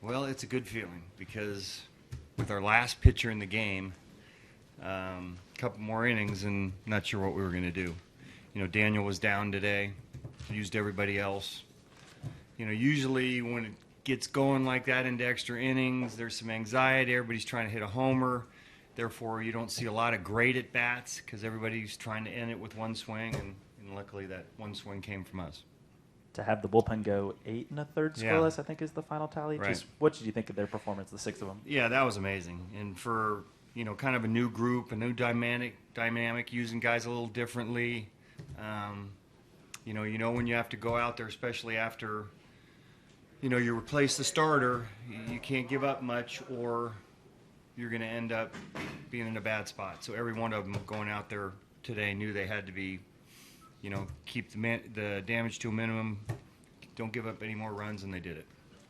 Well, it's a good feeling because with our last pitcher in the game, a couple more innings and not sure what we were going to do. Daniel was down today, used everybody else. Usually when it gets going like that into extra innings, there's some anxiety. Everybody's trying to hit a homer. Therefore, you don't see a lot of great at-bats because everybody's trying to end it with one swing, and luckily that one swing came from us. To have the bullpen go 8 1/3 scoreless, I think is the final tally. Right. Just what did you think of their performance, the 6 of them? Yeah, that was amazing. And for, kind of a new group, a new dynamic, using guys a little differently. When you have to go out there, especially after, you replace the starter, you can't give up much or you're going to end up being in a bad spot. So every one of them going out there today knew they had to be, keep the damage to a minimum, don't give up any more runs, and they did it.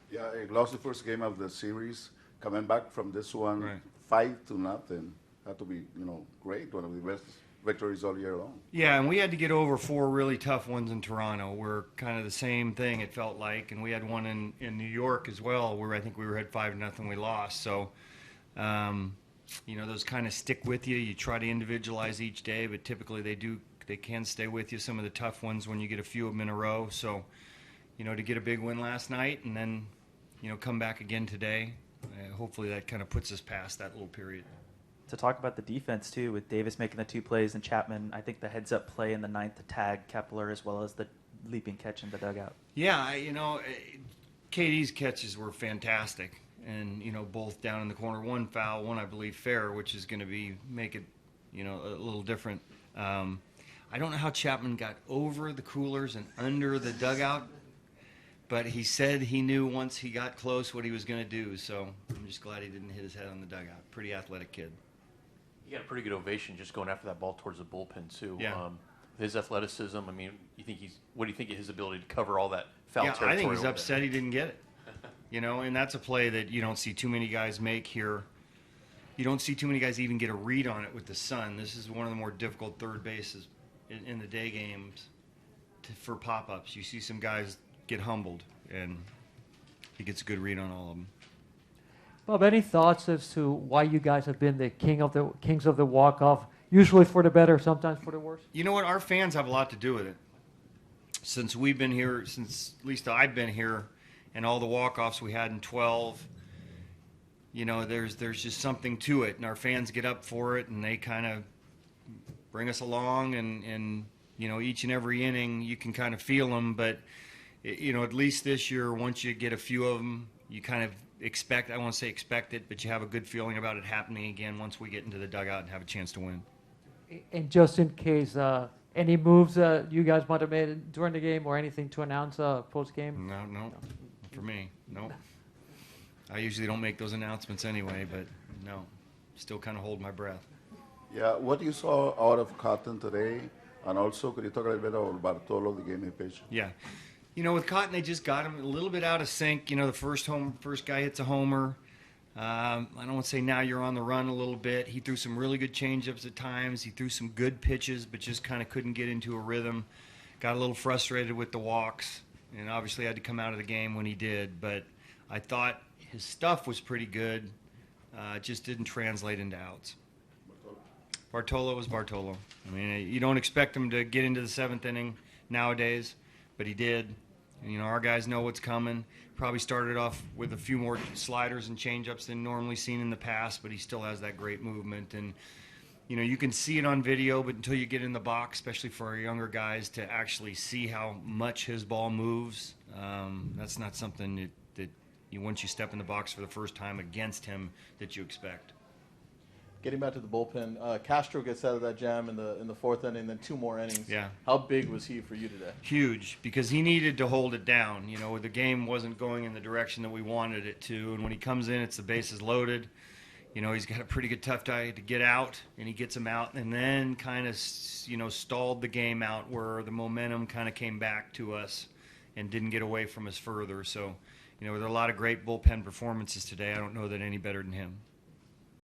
Yeah, they lost the first game of the series. Coming back from this one, Right. 5-0, had to be, great. One of the best victories all year long. Yeah, and we had to get over 4 really tough ones in Toronto. We're kind of the same thing, it felt like, and we had one in New York as well, where I think we were at 5-0, we lost. So, those kind of stick with you. You try to individualize each day, but typically they can stay with you. Some of the tough ones when you get a few of them in a row. So, to get a big win last night and then, come back again today, hopefully that kind of puts us past that little period. To talk about the defense, too, with Davis making the 2 plays and Chapman, I think the heads-up play in the 9th to tag Kepler as well as the leaping catch in the dugout. Yeah, KD's catches were fantastic. And, both down in the corner, one foul, one I believe fair, which is going to make it, a little different. I don't know how Chapman got over the coolers and under the dugout, but he said he knew once he got close what he was going to do. So I'm just glad he didn't hit his head on the dugout. Pretty athletic kid. He got a pretty good ovation just going after that ball towards the bullpen too. Yeah. His athleticism. I mean, what do you think of his ability to cover all that foul territory? I think he's over upset there? he didn't get it. And that's a play that you don't see too many guys make here. You don't see too many guys even get a read on it with the sun. This is one of the more difficult third bases in the day games for pop-ups. You see some guys get humbled, and he gets a good read on all of them. Bob, any thoughts as to why you guys have been the kings of the walk-off, usually for the better, sometimes for the worse? You know what? Our fans have a lot to do with it. Since we've been here, since at least I've been here, and all the walk-offs we had in 12, there's just something to it, and our fans get up for it, and they kind of bring us along, and each and every inning you can kind of feel them, but at least this year, once you get a few of them, you kind of expect it, but you have a good feeling about it happening again once we get into the dugout and have a chance to win. And just in case, any moves you guys might have made during the game or anything to announce post-game? No. For me, no. I usually don't make those announcements anyway, but no. Still kind of hold my breath. Yeah, what you saw out of Cotton today, and also could you talk a little bit about Bartolo, the game he pitched? Yeah. With Cotton, they just got him a little bit out of sync. The first guy hits a homer. I don't want to say now you're on the run a little bit. He threw some really good changeups at times. He threw some good pitches, but just kind of couldn't get into a rhythm. Got a little frustrated with the walks, and obviously had to come out of the game when he did. But I thought his stuff was pretty good. Just didn't translate into outs. Bartolo was Bartolo. I mean, you don't expect him to get into the 7th inning nowadays, but he did. And, our guys know what's coming. Probably started off with a few more sliders and changeups than normally seen in the past, but he still has that great movement. And, you can see it on video, but until you get in the box, especially for our younger guys, to actually see how much his ball moves, that's not something that once you step in the box for the first time against him that you expect. Getting back to the bullpen, Castro gets out of that jam in the 4th inning, then 2 more innings. Yeah. How big was he for you today? Huge, because he needed to hold it down. The game wasn't going in the direction that we wanted it to, and when he comes in, it's the bases loaded. He's got a pretty good tough tie to get out, and he gets him out, and then kind of, stalled the game out where the momentum kind of came back to us and didn't get away from us further. So, there were a lot of great bullpen performances today. I don't know that any better than him.